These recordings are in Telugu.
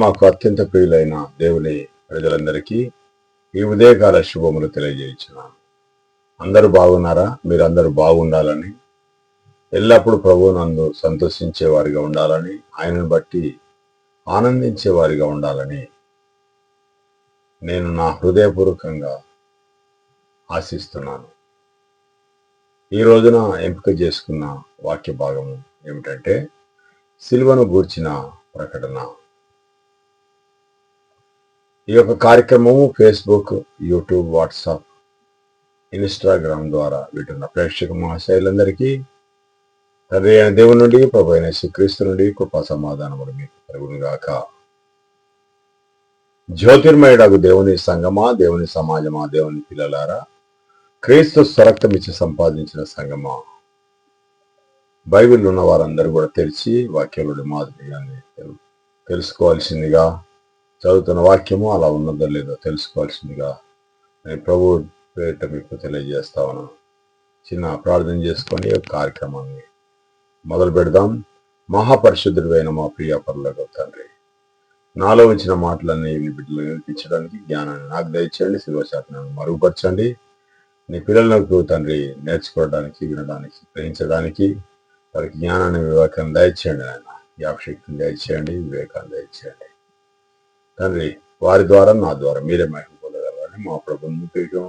మాకు అత్యంత ప్రియులైన దేవుని ప్రజలందరికీ ఈ ఉదయకాల శుభములు తెలియజేయించున్నాను. అందరూ బాగున్నారా? మీరందరూ బాగుండాలని, ఎల్లప్పుడూ ప్రభువు నందు సంతోషించే వారిగా ఉండాలని, ఆయనను బట్టి ఆనందించే వారిగా ఉండాలని నేను నా హృదయపూర్వకంగా ఆశిస్తున్నాను. ఈ రోజున ఎంపిక చేసుకున్న వాక్య భాగము ఏమిటంటే సిలువను గూర్చిన ప్రకటన. ఈ యొక్క కార్యక్రమము ఫేస్బుక్, యూట్యూబ్, వాట్సాప్, ఇన్స్టాగ్రామ్ ద్వారా వింటున్న ప్రేక్షక మహాశయులందరికీ తండ్రి అయిన దేవుని నుండి, ప్రభు అయిన యేసుక్రీస్తు నుండి కృపా సమాధానములు మీకు కలుగునుగాక. జ్యోతిర్మయుడగు దేవుని సంగమా, దేవుని సమాజమా, దేవుని పిల్లలారా, క్రీస్తు స్వరక్తం ఇచ్చి సంపాదించిన సంగమా, బైబిల్ ఉన్న వారందరూ కూడా తెరిచి వాక్యంలోని మాదిరిగానే తెలుసుకోవాల్సిందిగా, చదువుతున్న వాక్యము అలా ఉన్నదో లేదో తెలుసుకోవాల్సిందిగా నేను ప్రభు పేరిట మీకు తెలియజేస్తా ఉన్నాను. చిన్న ప్రార్థన చేసుకొని ఈ కార్యక్రమాన్ని మొదలు పెడదాం. మహాపరిశుద్ధుడైన మా ప్రియ పరలోక తండ్రి, నాలో ఉంచిన మాటలన్నీ మీ బిడ్డలు వినిపించడానికి జ్ఞానాన్ని నాకు దయచేయండి. శిల్వశాసనాన్ని మరుగుపరచండి. నీ పిల్లలకు తండ్రి నేర్చుకోవడానికి, వినడానికి, గ్రహించడానికి వారికి జ్ఞానాన్ని, వివేకాన్ని దయచేయండి. ఆయన జ్ఞాపశక్తిని దయచేయండి, వివేకాన్ని దయచేయండి తండ్రి. వారి ద్వారా, నా ద్వారా మీరే మహిమ పొందగలరని మా ప్రభుత్వ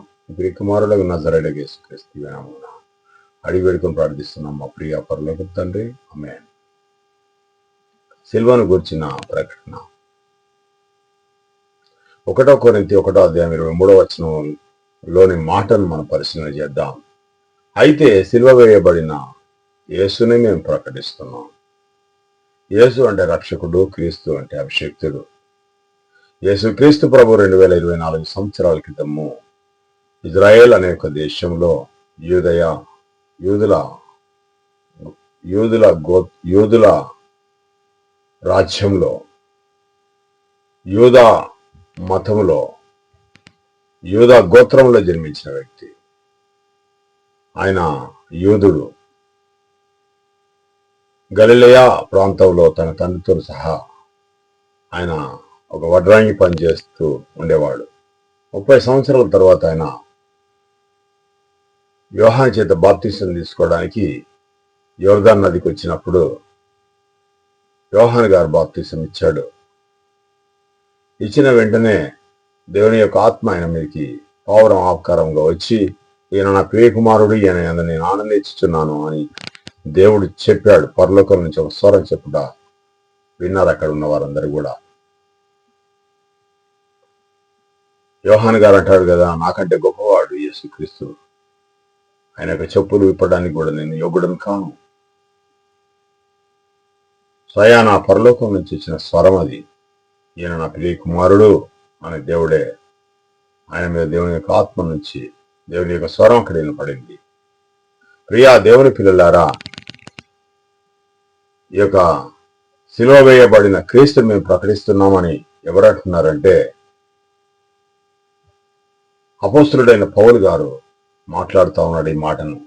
కుమారులకు నజరేయుడైన యేసుక్రీస్తు నామమున అడిగి వేడుకొని ప్రార్థిస్తున్నాం మా ప్రియ పరలోక తండ్రి. ఆమేన్. సిలువను గూర్చిన ప్రకటన. 1 కొరింథీ 1:23 మాటను మనం పరిశీలన చేద్దాం. అయితే సిలువ వేయబడిన యేసుని మేము ప్రకటిస్తున్నాం. యేసు అంటే రక్షకుడు, క్రీస్తు అంటే అభిషేక్తుడు. యేసుక్రీస్తు ప్రభు 2024 సంవత్సరాల క్రితము ఇజ్రాయేల్ అనే ఒక దేశంలో యూదుల రాజ్యంలో, యూదా మతంలో, యూదా గోత్రంలో జన్మించిన వ్యక్తి. ఆయన యూదుడు. గలిలయ ప్రాంతంలో తన తండ్రితో సహా ఆయన ఒక వడ్రాంగి పని చేస్తూ ఉండేవాడు. 30 సంవత్సరాల తర్వాత ఆయన యోహాను చేత బాప్తిసం తీసుకోవడానికి యోర్దాన్ నదికి వచ్చినప్పుడు యోహాను గారు బాప్తిసం ఇచ్చాడు. ఇచ్చిన వెంటనే దేవుని యొక్క ఆత్మ ఆయన మీదకి పౌరం ఆకారంగా వచ్చి, ఈయన నా ప్రియ కుమారుడు, ఈయన నేను ఆనందించుచున్నాను అని దేవుడు చెప్పాడు. పరలోకం నుంచి ఒక స్వరం చెప్పుట విన్నారు అక్కడ ఉన్న వారందరూ కూడా. యోహాను గారు అంటాడు కదా, నాకంటే గొప్పవాడు యేసుక్రీస్తు, ఆయన యొక్క చెప్పులు విప్పడానికి కూడా నేను యోగుడను కాను. స్వయాన పరలోకం నుంచి వచ్చిన స్వరం అది. ఈయన నా ప్రియ కుమారుడు అనే దేవుడే. ఆయన మీద దేవుని యొక్క ఆత్మ నుంచి దేవుని యొక్క స్వరం అక్కడ వినపడింది. ప్రియా దేవుని పిల్లలారా, ఈ యొక్క సిలువ వేయబడిన క్రీస్తుని మేము ప్రకటిస్తున్నామని ఎవరు అంటున్నారంటే, అపోస్తలుడైన పౌలు గారు మాట్లాడుతూ ఉన్నాడు ఈ మాటను.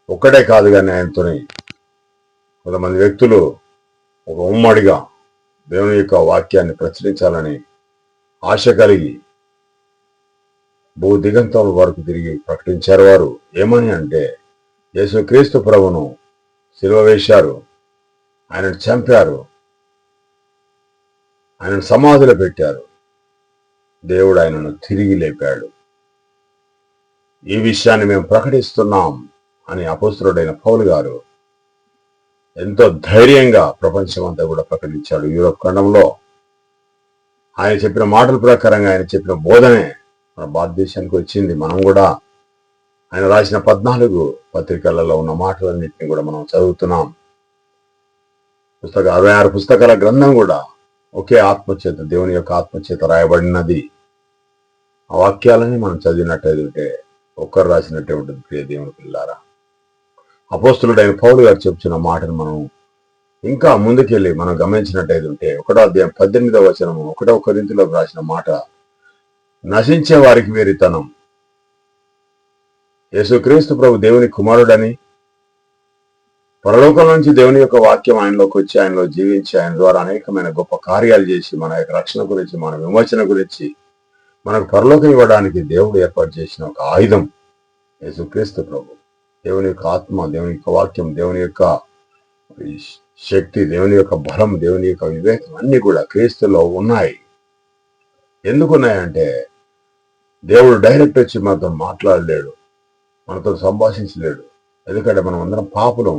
ఒక్కడే కాదు కానీ ఆయనతోని కొంతమంది వ్యక్తులు ఒక ఉమ్మడిగా దేవుని యొక్క వాక్యాన్ని ప్రచురించాలని ఆశ కలిగి భూ దిగంతం వరకు తిరిగి ప్రకటించారు. వారు ఏమని అంటే, యేసుక్రీస్తు ప్రభును సిలువ వేశారు, ఆయనను చంపారు, ఆయనను సమాధిలో పెట్టారు, దేవుడు ఆయనను తిరిగి లేపాడు. ఈ విషయాన్ని మేము ప్రకటిస్తున్నాం అని అపోస్తలుడైన పౌలు గారు ఎంతో ధైర్యంగా ప్రపంచం అంతా కూడా ప్రకటించాడు. యూరోప్ ఖండంలో ఆయన చెప్పిన మాటల ప్రకారంగా, ఆయన చెప్పిన బోధనే మన భారతదేశానికి వచ్చింది. మనం కూడా ఆయన రాసిన 14 పత్రికలలో ఉన్న మాటలన్నింటినీ కూడా మనం చదువుతున్నాం. 66 పుస్తకాల గ్రంథం కూడా ఒకే ఆత్మచేత, దేవుని యొక్క ఆత్మచేత రాయబడినది. ఆ వాక్యాలని మనం చదివినట్టయితే ఒక్కరు రాసినట్టే ఉంటుంది. ప్రియ దేవుని పిల్లారా, అపోస్తలుడైన పౌలు గారు చెప్తున్న మాటను మనం ఇంకా ముందుకెళ్ళి మనం గమనించినట్టయితే 1:18 1 కొరింథీలో రాసిన మాట, నశించే వారికి వేరితనం, యేసుక్రీస్తు ప్రభు దేవుని కుమారుడని పరలోకం నుంచి దేవుని యొక్క వాక్యం ఆయనలోకి వచ్చి ఆయనలో జీవించి ఆయన ద్వారా అనేకమైన గొప్ప కార్యాలు చేసి మన యొక్క రక్షణ గురించి మన విమోచన గురించి మనకు పరలోకం ఇవ్వడానికి దేవుడు ఏర్పాటు చేసిన ఒక ఆయుధం యేసుక్రీస్తు ప్రభు. దేవుని యొక్క ఆత్మ, దేవుని యొక్క వాక్యం, దేవుని యొక్క శక్తి, దేవుని యొక్క బలం, దేవుని యొక్క వివేకం అన్ని కూడా క్రీస్తులో ఉన్నాయి. ఎందుకు ఉన్నాయంటే దేవుడు డైరెక్ట్ వచ్చి మనతో మాట్లాడలేడు, మనతో సంభాషించలేడు. ఎందుకంటే మనం అందరం పాపులం.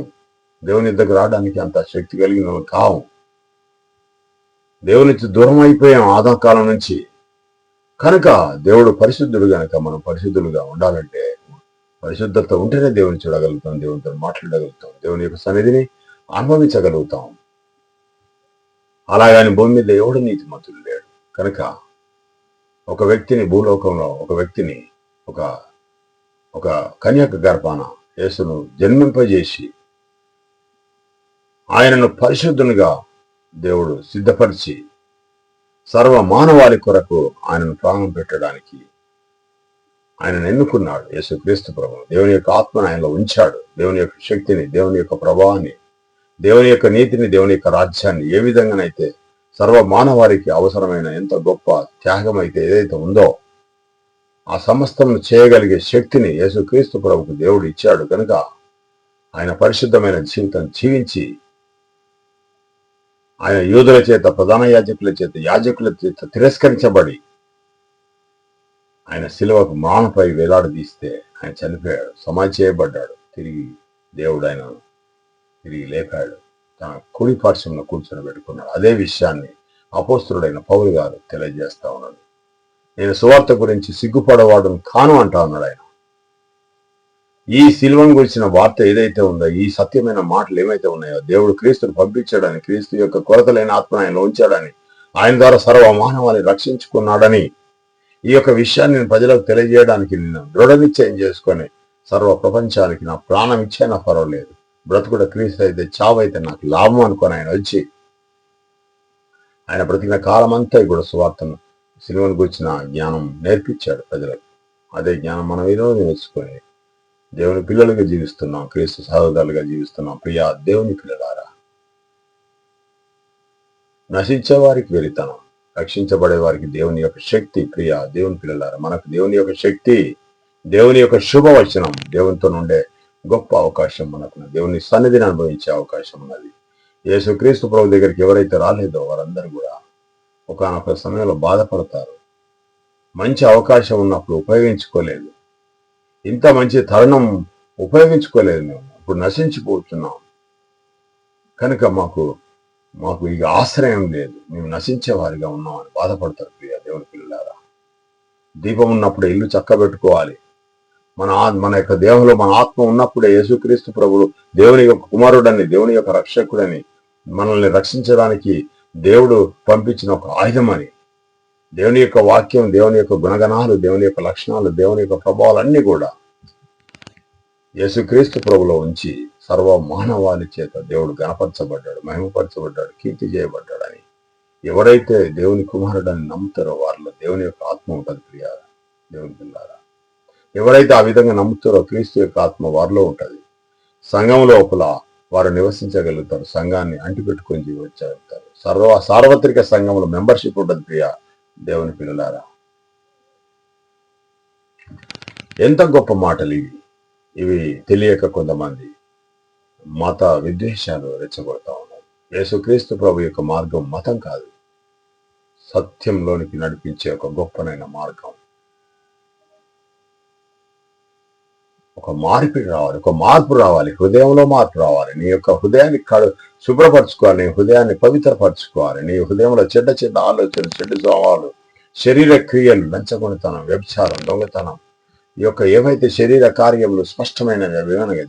దేవుని దగ్గర రావడానికి అంత శక్తి కలిగిన వాళ్ళు కావు. దేవుని నుంచి దూరం అయిపోయాం ఆదాం కాలం నుంచి. కనుక దేవుడు పరిశుద్ధుడు కనుక మనం పరిశుద్ధులుగా ఉండాలంటే పరిశుద్ధత ఉంటేనే దేవుని చూడగలుగుతాం, దేవునితో మాట్లాడగలుగుతాం, దేవుని యొక్క సన్నిధిని అనుభవించగలుగుతాం. అలాగని భూమి మీద ఎవడు నీతిమంతుడు లేడు. కనుక ఒక వ్యక్తిని భూలోకంలో ఒక కన్యక గర్భాన యేసును జన్మింపజేసి ఆయనను పరిశుద్ధునిగా దేవుడు సిద్ధపరిచి సర్వ మానవాళి కొరకు ఆయనను ప్రాణం పెట్టడానికి ఆయనను ఎన్నుకున్నాడు. యేసుక్రీస్తు ప్రభువు దేవుని యొక్క ఆత్మను ఆయనలో ఉంచాడు. దేవుని యొక్క శక్తిని, దేవుని యొక్క ప్రభావాన్ని, దేవుని యొక్క నీతిని, దేవుని యొక్క రాజ్యాన్ని ఏ విధంగానైతే సర్వ మానవాళికి అవసరమైన ఎంత గొప్ప త్యాగం అయితే ఏదైతే ఉందో ఆ సమస్తం చేయగలిగే శక్తిని యేసుక్రీస్తు ప్రభువుకు దేవుడు ఇచ్చాడు. కనుక ఆయన పరిశుద్ధమైన జీవితం జీవించి ఆయన యూదుల చేత, ప్రధాన యాజకుల చేత తిరస్కరించబడి ఆయన శిలువకు మానపై వేలాడదీస్తే ఆయన చనిపోయాడు, సమాధి చేయబడ్డాడు. తిరిగి దేవుడు ఆయన తిరిగి లేపాడు, తన కుడి పార్శ్వంలో కూర్చొని పెట్టుకున్నాడు. అదే విషయాన్ని అపోస్తలుడైన పౌలు గారు తెలియజేస్తా ఉన్నాడు. నేను సువార్త గురించి సిగ్గుపడవాడును కాను అంటా ఉన్నాడు ఆయన. ఈ సిలువను గురించిన వార్త ఏదైతే ఉందో, ఈ సత్యమైన మాటలు ఏమైతే ఉన్నాయో, దేవుడు క్రీస్తును పంపించాడని, క్రీస్తు యొక్క కొరతలైన ఆత్మను ఆయన ఉంచాడని, ఆయన ద్వారా సర్వ మానవాన్ని రక్షించుకున్నాడని, ఈ యొక్క విషయాన్ని నేను ప్రజలకు తెలియజేయడానికి నేను దృఢ నిశ్చయం చేసుకొని సర్వ ప్రపంచానికి నా ప్రాణం ఇచ్చైనా పర్వాలేదు, బ్రతుకుడ క్రీస్తు అయితే చావైతే నాకు లాభం అనుకొని ఆయన వచ్చి ఆయన బ్రతికిన కాలం అంతా కూడా సువార్తను, సిలువను గురించిన జ్ఞానం నేర్పించాడు ప్రజలకు. అదే జ్ఞానం మనం ఈరోజు నేర్చుకొని దేవుని పిల్లలుగా జీవిస్తున్నాం, క్రీస్తు సహోదరులుగా జీవిస్తున్నాం. ప్రియా దేవుని పిల్లలారా, నశించే వారికి వెలితనం, రక్షించబడే వారికి దేవుని యొక్క శక్తి. ప్రియా దేవుని పిల్లలారా, మనకు దేవుని యొక్క శక్తి, దేవుని యొక్క శుభవచనం, దేవునితో ఉండే గొప్ప అవకాశం మనకు, దేవుని సన్నిధిని అనుభవించే అవకాశం ఉన్నది. యేసుక్రీస్తు ప్రభు దగ్గరికి ఎవరైతే రాలేదో వారందరూ కూడా ఒకానొక సమయంలో బాధపడతారు. మంచి అవకాశం ఉన్నప్పుడు ఉపయోగించుకోలేదు, ఇంత మంచి తరుణం ఉపయోగించుకోలేదు, మేము ఇప్పుడు నశించిపోతున్నాం, కనుక మాకు ఇక ఆశ్రయం లేదు, మేము నశించే వారిగా ఉన్నామని బాధపడతారు. ప్రియ దేవుని పిల్లలారా, దీపం ఉన్నప్పుడే ఇల్లు చక్కబెట్టుకోవాలి. మన యొక్క దేహంలో మన ఆత్మ ఉన్నప్పుడే యేసుక్రీస్తు ప్రభువు దేవుని యొక్క కుమారుడని, దేవుని యొక్క రక్షకుడని, మనల్ని రక్షించడానికి దేవుడు పంపించిన ఒక ఆయుధం అని, దేవుని యొక్క వాక్యం, దేవుని యొక్క గుణగణాలు, దేవుని యొక్క లక్షణాలు, దేవుని యొక్క ప్రభావాలన్నీ కూడా యేసుక్రీస్తు ప్రభులో ఉంచి సర్వ మానవాళి చేత దేవుడు గణపరచబడ్డాడు, మహిమపరచబడ్డాడు, కీర్తి చేయబడ్డాడని ఎవరైతే దేవుని కుమారుడని నమ్ముతారో వారిలో దేవుని యొక్క ఆత్మ ఉంటుంది. ప్రియ దేవుని పిల్లారా, ఎవరైతే ఆ విధంగా నమ్ముతారో క్రీస్తు యొక్క ఆత్మ వారిలో ఉంటుంది. సంఘం లోపల వారు నివసించగలుగుతారు, సంఘాన్ని అంటిపెట్టుకొని జీవించగలుగుతారు. సార్వత్రిక సంఘంలో మెంబర్షిప్ ఉంటుంది. ప్రియ దేవుని పిల్లలారా, ఎంత గొప్ప మాటలు ఇవి తెలియక కొంతమంది మత విద్వేషాలు రెచ్చగొడతా ఉన్నారు. యేసుక్రీస్తు ప్రభు యొక్క మార్గం మతం కాదు, సత్యంలోనికి నడిపించే ఒక గొప్పనైన మార్గం. ఒక మార్పిడి రావాలి, ఒక మార్పు రావాలి, హృదయంలో మార్పు రావాలి. నీ యొక్క హృదయాన్ని శుభ్రపరచుకోవాలి, నీ హృదయాన్ని పవిత్రపరచుకోవాలి. నీ హృదయంలో చెడ్డ ఆలోచనలు, చెడ్డ స్వభావాలు, శరీర క్రియలు, లంచగొనితనం, వ్యభిచారం, దొంగతనం, ఈ యొక్క ఏవైతే శరీర కార్యములు స్పష్టమైన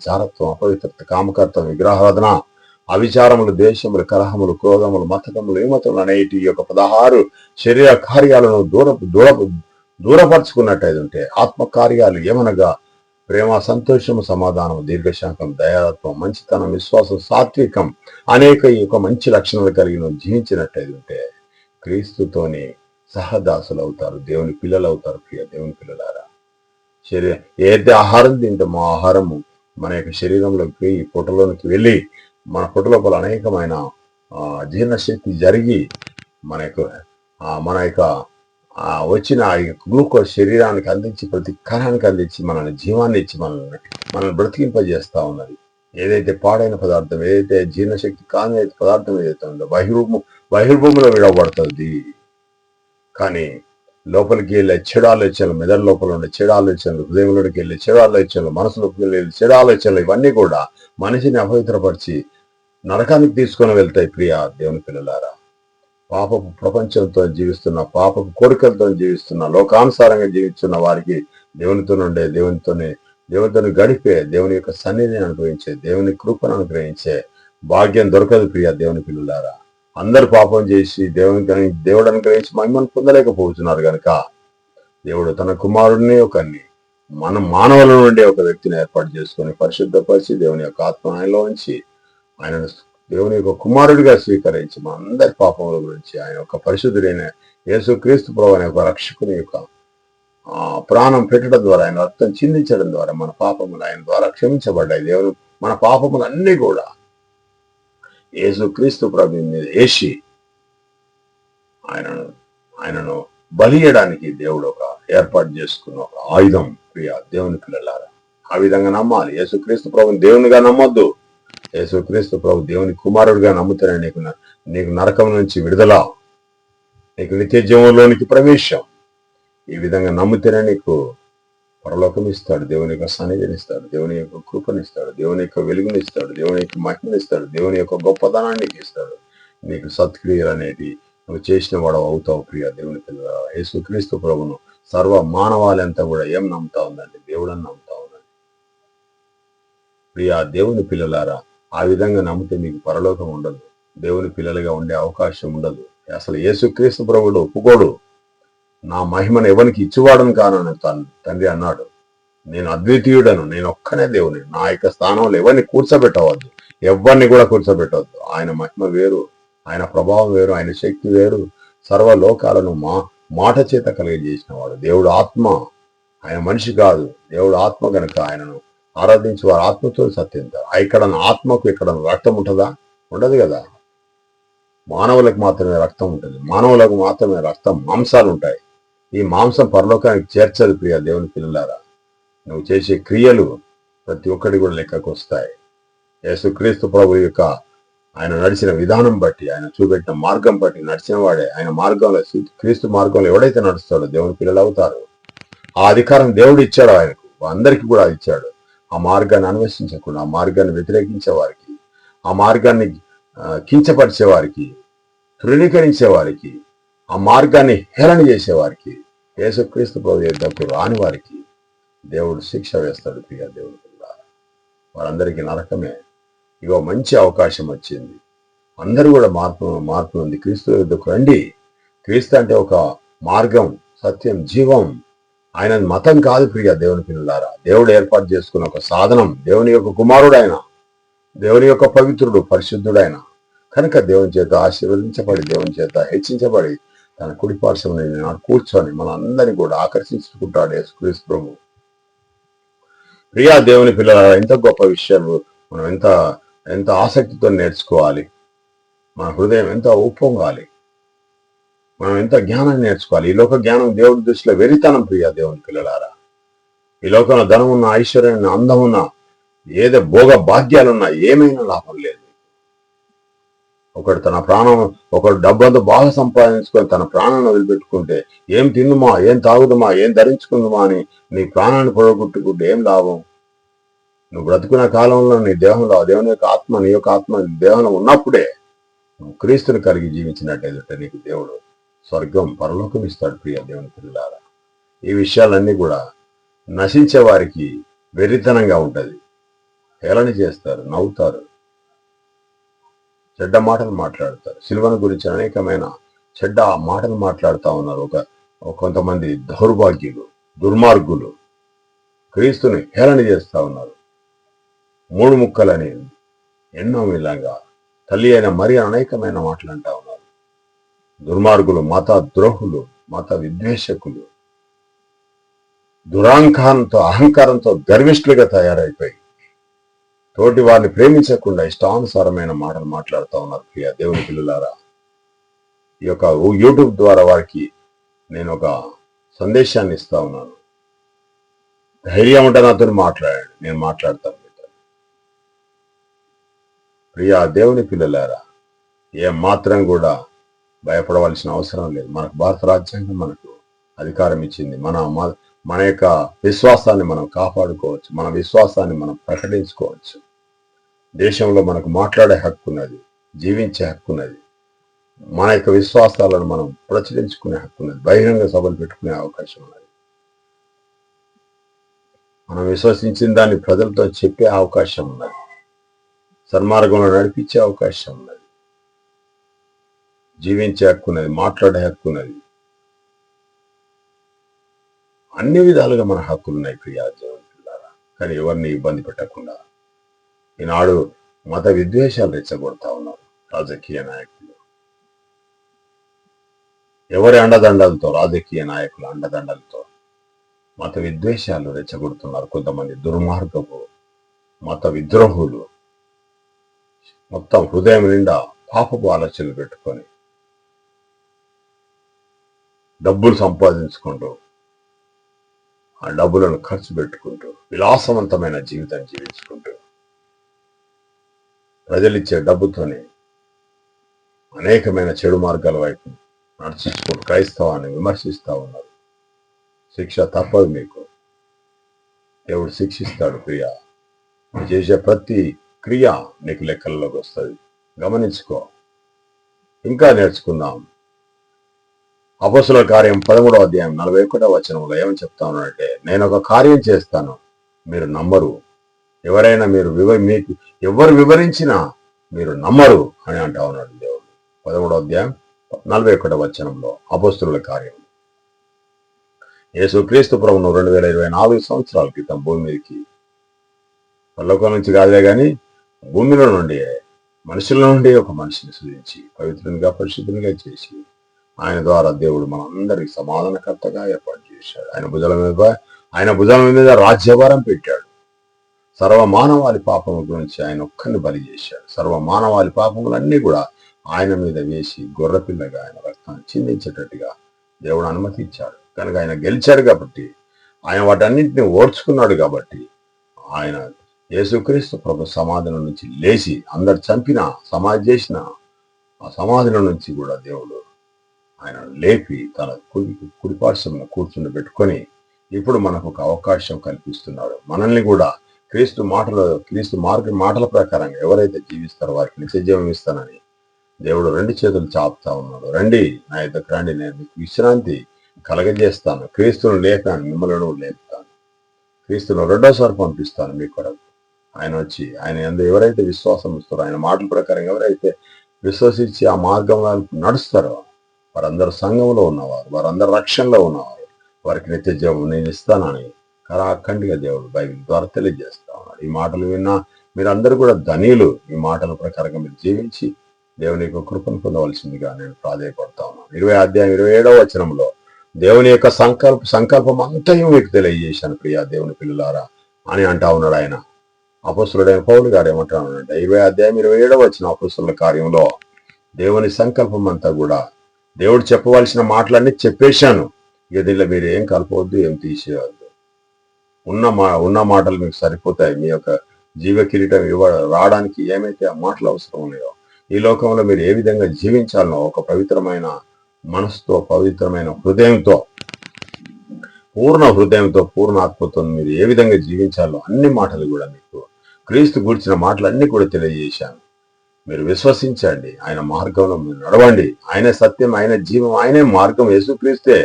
జారత్వం, అపవిత్రత, కామకర్తం, విగ్రహారాధన, అవిచారములు, ద్వేషములు, కలహములు, క్రోధములు, మతకములు, విమతములు అనేటి యొక్క 16 శరీర కార్యాలను దూరపరుచుకున్నట్టయితే ఉంటే ఆత్మ కార్యాలు ఏమనగా ప్రేమ, సంతోషము, సమాధానము, దీర్ఘశాంతం, దయాత్వం, మంచితనం, విశ్వాసం, సాత్వికం అనేక ఈ యొక్క మంచి లక్షణాలు కలిగిన జీవించినట్టయితే ఉంటే క్రీస్తుతోని సహదాసులు అవుతారు, దేవుని పిల్లలు అవుతారు. ప్రియ దేవుని పిల్లలారా, ఏదైతే ఆహారం తింటామో ఆహారము మన యొక్క శరీరంలోకి ఈ పొట్టలోనికి వెళ్ళి మన పొట్ట లోపల అనేకమైన జీర్ణశక్తి జరిగి మన యొక్క వచ్చిన ఆ గ్లూకోజ్ శరీరానికి అందించి ప్రతి కణానికి అందించి మనల్ని జీవాన్ని ఇచ్చి మనల్ని బ్రతికింపజేస్తా ఉన్నది. ఏదైతే పాడైన పదార్థం, ఏదైతే జీర్ణశక్తి కాని పదార్థం ఏదైతే ఉందో బహిర్భూమిలో విడవబడుతుంది. కానీ లోపలికి వెళ్ళే చెడు ఆలోచనలు, మెదడు లోపల ఉండే చెడు ఆలోచనలు, హృదయంలోకి వెళ్ళే చెడు ఆలోచనలు, మనసులోకి వెళ్ళే చెడు ఆలోచనలు, ఇవన్నీ కూడా మనిషిని అపవిత్రపరిచి నరకానికి తీసుకొని వెళ్తాయి. ప్రియ దేవుని పిల్లలారా, పాపపు ప్రపంచంతో జీవిస్తున్న, పాపపు కోరికలతో జీవిస్తున్న, లోకానుసారంగా జీవిస్తున్న వారికి దేవునితో గడిపే, దేవుని యొక్క సన్నిధిని అనుగ్రహించే, దేవుని కృపను అనుగ్రహించే భాగ్యం దొరకదు. ప్రియ దేవుని పిల్లలారా, అందరు పాపం చేసి దేవుడు అనుగ్రహించి మహిమను పొందలేకపోతున్నారు కనుక దేవుడు తన కుమారుడిని మానవుల నుండి ఒక వ్యక్తిని ఏర్పాటు చేసుకొని పరిశుద్ధపరిచి దేవుని యొక్క ఆత్మ ఆయనలో ఉంచి ఆయనను దేవుని యొక్క కుమారుడిగా స్వీకరించి మన అందరి పాపముల గురించి ఆయన యొక్క పరిశుద్ధుడైన యేసుక్రీస్తు ప్రభువు అనే ఒక రక్షకుని యొక్క ప్రాణం పెట్టడం ద్వారా, ఆయన రక్తం చిందించడం ద్వారా మన పాపములు ఆయన ద్వారా క్షమించబడ్డాయి. దేవుడు మన పాపములు అన్ని కూడా యేసుక్రీస్తు ప్రభు మీద వేసి ఆయనను బలియడానికి దేవుడు ఒక ఏర్పాటు చేసుకున్న ఒక ఆయుధం. ప్రియ దేవుని పిల్లలారా, ఆ విధంగా నమ్మాలి. యేసుక్రీస్తు ప్రభుని దేవునిగా నమ్మొద్దు. యేసుక్రీస్తు ప్రభు దేవుని కుమారుడిగా నమ్ముతానే నీకు నరకం నుంచి విడుదల, నీకు నిత్య జీవంలోనికి ప్రవేశం. ఈ విధంగా నమ్మితేనే నీకు పరలోకం ఇస్తాడు, దేవుని యొక్క సన్నిధిని ఇస్తాడు, దేవుని యొక్క కృపనిస్తాడు, దేవుని యొక్క వెలుగునిస్తాడు, దేవుని యొక్క మహిమనిస్తాడు, దేవుని యొక్క గొప్పతనాన్ని ఇస్తాడు. నీకు సత్క్రియలు అనేటి నువ్వు చేసిన వాడు అవుతావు. ప్రియ దేవుని పిల్లల, యేసుక్రీస్తు ప్రభును సర్వ మానవాళంతా కూడా ఏం నమ్ముతా ఉందండి? దేవుడని నమ్ముతా ఉందండి. ప్రియ దేవుని పిల్లలారా, ఆ విధంగా నమ్మితే మీకు పరలోకం ఉండదు, దేవుని పిల్లలుగా ఉండే అవకాశం ఉండదు. అసలు యేసుక్రీస్తు ప్రభుడు ఒప్పుకోడు. నా మహిమను ఎవరికి ఇచ్చివాడని కానని తండ్రి అన్నాడు. నేను అద్వితీయుడను, నేను ఒక్కనే దేవుని, నా యొక్క స్థానంలో ఎవరిని కూర్చోబెట్టవద్దు, ఎవరిని కూడా కూర్చోబెట్టవద్దు. ఆయన మహిమ వేరు, ఆయన ప్రభావం వేరు, ఆయన శక్తి వేరు. సర్వలోకాలను మాట చేత కలిగజేసిన వాడు దేవుడు ఆత్మ, ఆయన మనిషి కాదు. దేవుడు ఆత్మ గనుక ఆయనను ఆరాధించి వారు ఆత్మతో సత్యంతారు. ఇక్కడ ఆత్మకు ఇక్కడ రక్తం ఉంటుందా? ఉండదు కదా. మానవులకు మాత్రమే రక్తం ఉంటుంది, మానవులకు మాత్రమే మాంసాలు ఉంటాయి. ఈ మాంసం పరలోకానికి చేర్చదు. ప్రియ దేవుని పిల్లలారా, నువ్వు చేసే క్రియలు ప్రతి ఒక్కటి కూడా లెక్కకు వస్తాయి. యేసుక్రీస్తు ప్రభు యొక్క ఆయన నడిచిన విధానం బట్టి, ఆయన చూపెట్టిన మార్గం బట్టి నడిచిన వాడే ఆయన మార్గంలో, క్రీస్తు మార్గంలో ఎవడైతే నడుస్తాడో దేవుని పిల్లలు అవుతారు. ఆ అధికారం దేవుడు ఇచ్చాడు ఆయనకు, అందరికీ కూడా ఇచ్చాడు. ఆ మార్గాన్ని అన్వేషించకుండా, ఆ మార్గాన్ని వ్యతిరేకించే వారికి, ఆ మార్గాన్ని కించపరిచే వారికి, తృణీకరించే వారికి, ఆ మార్గాన్ని హేళన చేసేవారికి, యేసుక్రీస్తు ప్రభు యొద్దకు రాని వారికి దేవుడు శిక్ష వేస్తాడు. ప్రియ దేవుని పిల్లలారా, వారందరికీ నరకమే. ఇగో మంచి అవకాశం వచ్చింది, అందరూ కూడా మార్పు ఉంది. క్రీస్తు యొద్దకు రండి. క్రీస్తు అంటే ఒక మార్గం, సత్యం, జీవం. ఆయన మతం కాదు. ప్రియ దేవుని పిల్లలారా, దేవుడు ఏర్పాటు చేసుకున్న ఒక సాధనం. దేవుని యొక్క కుమారుడు ఆయన, దేవుని యొక్క పవిత్రుడు, పరిశుద్ధుడైన కనుక దేవుని చేత ఆశీర్వదించబడి, దేవుని చేత హెచ్చించబడి తన కుడి పార్శ్వమున కూర్చొని మనందరినీ కూడా ఆకర్షించుకుంటాడు యేసుక్రీస్తు ప్రభు. ప్రియా దేవుని పిల్లల, ఎంత గొప్ప విషయాలు మనం ఎంత ఆసక్తితో నేర్చుకోవాలి. మన హృదయం ఎంత ఉప్పొంగాలి, మనం ఎంత జ్ఞానాన్ని నేర్చుకోవాలి. ఈ లోక జ్ఞానం దేవుడి దృష్టిలో వెరితనం. ప్రియా దేవుని పిల్లలారా, ఈ లోకంలో ధనం ఉన్న, ఐశ్వర్యం ఉన్న, అందం ఉన్న, ఏదో భోగ భాగ్యాలున్నా ఏమైనా లాభం లేదు. ఒకడు డబ్బంతా బాగా సంపాదించుకొని తన ప్రాణాన్ని వదిలిపెట్టుకుంటే, ఏం తిందుమా, ఏం తాగుదమా, ఏం ధరించుకుందామా అని నీ ప్రాణాన్ని పొడగొట్టుకుంటే ఏం లాభం? నువ్వు బ్రతుకున్న కాలంలో నీ దేహంలో దేవుని యొక్క ఆత్మ, నీ యొక్క ఆత్మ దేహంలో ఉన్నప్పుడే నువ్వు క్రీస్తుని కలిగి జీవించినట్టయితే నీకు దేవుడు స్వర్గం, పరలోకం ఇస్తాడు. ప్రియ దేవుని పిల్లలారా, ఈ విషయాలన్నీ కూడా నశించే వారికి వెర్రితనంగా ఉంటది. హేళన చేస్తారు, నవ్వుతారు, చెడ్డ మాటలు మాట్లాడతారు. సిలువను గురించి అనేకమైన చెడ్డ మాటలు మాట్లాడుతూ ఉన్నారు కొంతమంది దౌర్భాగ్యులు, దుర్మార్గులు. క్రీస్తుని హేళన చేస్తూ ఉన్నారు. 3 ముక్కలని ఎన్నో ఇలాగా తల్లి అయిన మరి అనేకమైన మాటలు అంటా ఉన్నారు. దుర్మార్గులు, మత ద్రోహులు, మత విద్వేషకులు, అహంకారంతో గర్విష్ఠులుగా తయారైపోయి తోటి వారిని ప్రేమించకుండా ఇష్టానుసారమైన మాటలు మాట్లాడుతూ ఉన్నారు. ప్రియ దేవుని పిల్లలారా, ఈ యొక్క యూట్యూబ్ ద్వారా వారికి నేను ఒక సందేశాన్ని ఇస్తా ఉన్నాను. ధైర్యం ఉంటే నాతో మాట్లాడండి, నేను మాట్లాడతాను. ప్రియ దేవుని పిల్లలారా, ఏ మాత్రం కూడా భయపడవలసిన అవసరం లేదు. మనకు భారత రాజ్యాంగం మనకు అధికారం ఇచ్చింది. మన యొక్క విశ్వాసాన్ని మనం కాపాడుకోవచ్చు, మన విశ్వాసాన్ని మనం ప్రకటించుకోవచ్చు. దేశంలో మనకు మాట్లాడే హక్కు ఉన్నది, జీవించే హక్కు ఉన్నది, మన యొక్క విశ్వాసాలను మనం ప్రచురించుకునే హక్కు ఉన్నది, బహిరంగ సభలు పెట్టుకునే అవకాశం ఉన్నది, మనం విశ్వసించిన దాన్ని ప్రజలతో చెప్పే అవకాశం ఉన్నది, సన్మార్గంలో నడిపించే అవకాశం ఉన్నది, జీవించే హక్కు ఉన్నది, మాట్లాడే హక్కు ఉన్నది. అన్ని విధాలుగా మన హక్కులు ఉన్నాయి ప్రియా దేవుని పిల్లారా. కానీ ఎవరిని ఇబ్బంది పెట్టకుండా ఈనాడు మత విద్వేషాలు రెచ్చగొడతా ఉన్నారు రాజకీయ నాయకులు. ఎవరి అండదండలతో, రాజకీయ నాయకుల అండదండలతో మత విద్వేషాలు రెచ్చగొడుతున్నారు కొంతమంది దుర్మార్గపు మత విద్రోహులు. మొత్తం హృదయం నిండా పాపపు ఆలోచనలు పెట్టుకొని డబ్బులు సంపాదించుకుంటూ, ఆ డబ్బులను ఖర్చు పెట్టుకుంటూ, విలాసవంతమైన జీవితం జీవించుకుంటూ, ప్రజలిచ్చే డబ్బుతోనే అనేకమైన చెడు మార్గాల వైపు నడుచుకుంటూ క్రైస్తవాన్ని విమర్శిస్తూ ఉన్నారు. శిక్ష తప్పదు, మీకు దేవుడు శిక్షిస్తాడు. ప్రియ, చేసే ప్రతి క్రియ నీకు లెక్కల్లోకి వస్తుంది. గమనించుకో. ఇంకా నేర్చుకుందాం. అపొస్తలుల కార్యం 13వ అధ్యాయం 41వ వచనంలో ఏమని చెప్తా ఉన్నాడంటే, నేను ఒక కార్యం చేస్తాను, మీరు నమ్మరు. ఎవరైనా మీకు ఎవరు వివరించినా మీరు నమ్మరు అని అంటా ఉన్నాడు దేవుడు. 13వ అధ్యాయం 41వ వచనంలో అపొస్తలుల కార్యం. యేసుక్రీస్తు ప్రభువును 2024 సంవత్సరాల క్రితం భూమి మీదకి, పరలోకం నుంచి కాదులే కానీ భూమిలో నుండి, మనుషుల నుండి ఒక మనిషిని సృజించి పవిత్రునిగా పరిశుద్ధునిగా చేసి ఆయన ద్వారా దేవుడు మనందరికి సమాధానకర్తగా ఏర్పాటు చేశాడు. ఆయన భుజాల మీద రాజ్యభారం పెట్టాడు. సర్వ మానవాళి పాపముల గురించి ఆయన ఒక్కరిని బలి చేశాడు. సర్వ మానవాళి పాపములన్నీ కూడా ఆయన మీద వేసి గొర్రెపిల్లగా ఆయన రక్తాన్ని చిందించేటట్టుగా దేవుడు అనుమతించాడు. కనుక ఆయన గెలిచాడు కాబట్టి, ఆయన వాటన్నింటినీ ఓర్చుకున్నాడు కాబట్టి, ఆయన యేసుక్రీస్తు ప్రభు సమాధిలో నుంచి లేచి అందరు చంపిన సమాధి చేసిన ఆ సమాధిలో నుంచి కూడా దేవుడు ఆయన లేపి తన కుడిపార్శ్వంలో కూర్చుని పెట్టుకొని ఇప్పుడు మనకు ఒక అవకాశం కల్పిస్తున్నాడు. మనల్ని కూడా క్రీస్తు మాటల ప్రకారంగా ఎవరైతే జీవిస్తారో వారికి నిత్యజీవం ఇస్తానని దేవుడు 2 చేతులు చాపుతా ఉన్నాడు. రండి నా యొద్దకు రండి, నేను మీకు విశ్రాంతి కలగజేస్తాను. క్రీస్తును లేపాను, మిమ్మల్ని లేపుతాను. క్రీస్తును రెండోసారి పంపిస్తాను మీ కొరకు. ఆయన వచ్చి ఆయన యందు ఎవరైతే విశ్వాసం ఇస్తారో, ఆయన మాటల ప్రకారం ఎవరైతే విశ్వసించి ఆ మార్గం నడుస్తారో వారందరూ సంఘంలో ఉన్నవారు, వారందరూ రక్షణలో ఉన్నవారు, వారికి నిత్యజీవం నేను ఇస్తానని కరాఖండిగా దేవుడు బైబిల్ ద్వారా తెలియజేస్తా ఉన్నాడు. ఈ మాటలు విన్నా మీరందరూ కూడా ధనియులు. ఈ మాటల ప్రకారంగా మీరు జీవించి దేవుని యొక్క కృపను పొందవలసిందిగా నేను ప్రాధాయపడతా ఉన్నాను. 20వ అధ్యాయం 27వ వచనంలో దేవుని యొక్క సంకల్పం అంతయు మీకు తెలియజేశాను ప్రియా దేవుని పిల్లలారా అని అంటా ఉన్నాడు ఆయన. అపొస్తలుడైన పౌలు గారు ఏమంటా ఉన్నాడంటే 20వ అధ్యాయం 27వ వచనం అపొస్తలుల కార్యంలో దేవుని సంకల్పం అంతా కూడా దేవుడు చెప్పవలసిన మాటలన్నీ చెప్పేశాను. ఇక దీనిలో మీరు ఏం కలపవద్దు, ఏం తీసేయవద్దు. ఉన్న మాటలు మీకు సరిపోతాయి. మీ యొక్క జీవ కిరీటం రావడానికి ఏమైతే ఆ మాటలు అవసరం ఉన్నాయో, ఈ లోకంలో మీరు ఏ విధంగా జీవించాలనో ఒక పవిత్రమైన మనసుతో, పవిత్రమైన హృదయంతో, పూర్ణ హృదయంతో, పూర్ణ ఆత్మతో మీరు ఏ విధంగా జీవించాలో అన్ని మాటలు కూడా మీకు క్రీస్తు గురించిన మాటలన్నీ కూడా తెలియజేశాను. మీరు విశ్వసించండి, ఆయన మార్గంలో మీరు నడవండి. ఆయనే సత్యం, ఆయన జీవం, ఆయనే మార్గం. యేసుక్రీస్తే.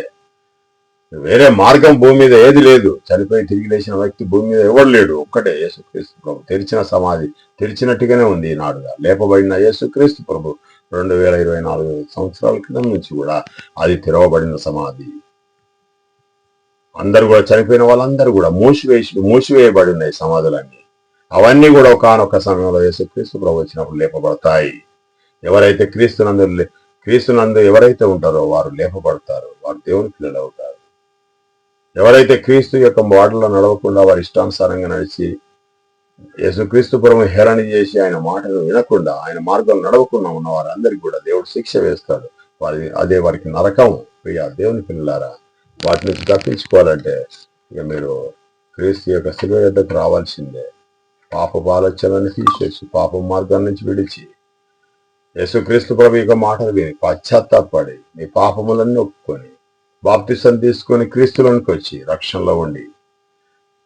వేరే మార్గం భూమి మీద ఏది లేదు. చనిపోయి తిరిగి లేచిన వ్యక్తి భూమి మీద ఎవరు లేడు, ఒక్కటే యేసుక్రీస్తు ప్రభు. తెరిచిన సమాధి తెరిచినట్టుగానే ఉంది ఈనాడుగా. లేపబడిన యేసుక్రీస్తు ప్రభు 2024 సంవత్సరాల క్రితం నుంచి కూడా అది తెరవబడిన సమాధి. అందరు కూడా చనిపోయిన వాళ్ళందరూ కూడా మూసివేయబడి ఉన్నాయి సమాధులన్నీ. అవన్నీ కూడా ఒకానొక సమయంలో యేసుక్రీస్తు ప్రభు వచ్చినప్పుడు లేపబడతాయి. ఎవరైతే క్రీస్తునందు ఎవరైతే ఉంటారో వారు లేపబడతారు, వారు దేవుని పిల్లలు అవుతారు. ఎవరైతే క్రీస్తు యొక్క బాటలో నడవకుండా వారి ఇష్టానుసారంగా నడిచి యేసుక్రీస్తు ప్రభు హేళన చేసి ఆయన మాటలు వినకుండా ఆయన మార్గం నడవకుండా ఉన్న వారందరికీ కూడా దేవుడు శిక్ష వేస్తాడు. అదే వారికి నరకం. ప్రియ దేవుని పిల్లలారా, వాటి నుంచి తప్పించుకోవాలంటే ఇక మీరు క్రీస్తు యొక్క శిలువ యొద్దకు రావాల్సిందే. పాపపు ఆలోచనలను తీసేసి పాప మార్గం నుంచి విడిచి యేసుక్రీస్తు ప్రభు యొక్క మాటలు విని పశ్చాత్తాపడి మీ పాపములన్నీ ఒప్పుకొని బాప్తిసం తీసుకొని క్రీస్తులోనికి వచ్చి రక్షణలో ఉండి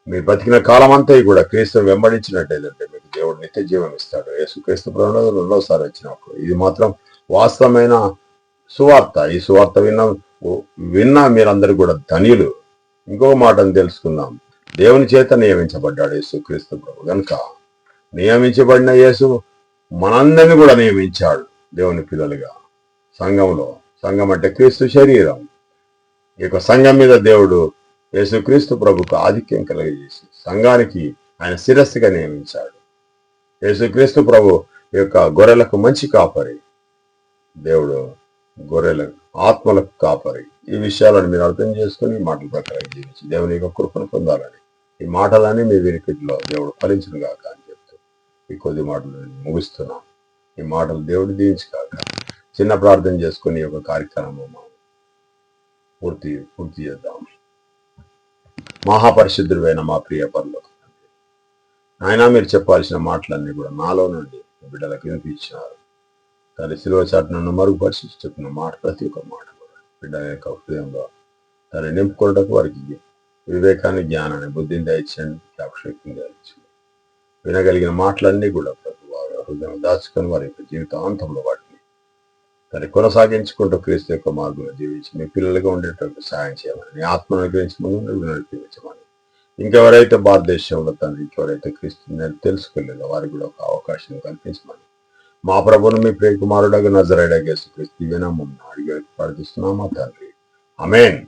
మీ బతికిన కాలం అంతా కూడా క్రీస్తుని వెంబడించినట్టయితే మీకు దేవుడు నిత్య జీవం ఇస్తాడు. యేసుక్రీస్తు ప్రభువు రెండోసారి వచ్చినప్పుడు ఇది మాత్రం వాస్తవమైన సువార్త. ఈ సువార్త విన్నా మీరందరూ కూడా ధన్యులు. ఇంకొక మాటను తెలుసుకుందాం. దేవుని చేత నియమించబడ్డాడు యేసుక్రీస్తు ప్రభు. కనుక నియమించబడిన యేసు మనందరినీ కూడా నియమించాడు దేవుని పిల్లలుగా. సంఘం అంటే క్రీస్తు శరీరం. ఈ యొక్క సంఘం మీద దేవుడు యేసుక్రీస్తు ప్రభుకు ఆధిక్యం కలిగజేసి సంఘానికి ఆయన శిరస్సుగా నియమించాడు. యేసుక్రీస్తు ప్రభు యొక్క గొర్రెలకు మంచి కాపరి. దేవుడు గొర్రెలకు ఆత్మలకు కాపరి. ఈ విషయాలను మీరు అర్థం చేసుకుని ఈ మాటల ప్రకారం జీవించి దేవుని యొక్క కృపను పొందాలని ఈ మాటలన్నీ మీ వినికిడిలో దేవుడు ఫలించును గాక అని చెప్తూ ఈ కొద్ది మాటలు ముగిస్తున్నాం. ఈ మాటలు దేవుడు దీవించుగాక. చిన్న ప్రార్థన చేసుకుని ఈ యొక్క కార్యక్రమం పూర్తి చేద్దాం. మహాపరిశుద్ధుడైన మా ప్రియ పరలోక తండ్రి, నాయనా మీరు చెప్పాల్సిన మాటలన్నీ కూడా నాలో నుండి బిడ్డలకు వినిపించినారు. తల్లి శిలువ చాటు నన్ను మరుగుపరిచి చెప్పిన మాట ప్రతి ఒక్క మాట కూడా బిడ్డల యొక్క హృదయంలో తను నింపుకోవడానికి వారికి వివేకాన్ని, జ్ఞానాన్ని, బుద్ధిని దయచేయండి, జ్ఞాపశక్తిని దయచేయండి. వినగలిగిన మాటలన్నీ కూడా ప్రభు వారి హృదయం దాచుకొని వారి యొక్క జీవితాంతంలో వాటిని దాన్ని కొనసాగించుకుంటూ క్రీస్తు యొక్క మార్గంలో జీవించి మీ పిల్లలుగా ఉండేటట్టు సహాయం చేయమని, నీ ఆత్మను గురించి ముందు నడిపించమని, ఇంకెవరైతే భారతదేశంలో తండ్రి ఇంకెవరైతే క్రీస్తు తెలుసుకోలేదో వారికి కూడా ఒక అవకాశం కల్పించమని మా ప్రభువును మీ ప్రియ కుమారుడగు నజరేయుడగు యేసుక్రీస్తు దివ్య నామమున అడిగి ప్రార్థిస్తున్నామా తండ్రి. ఆమేన్.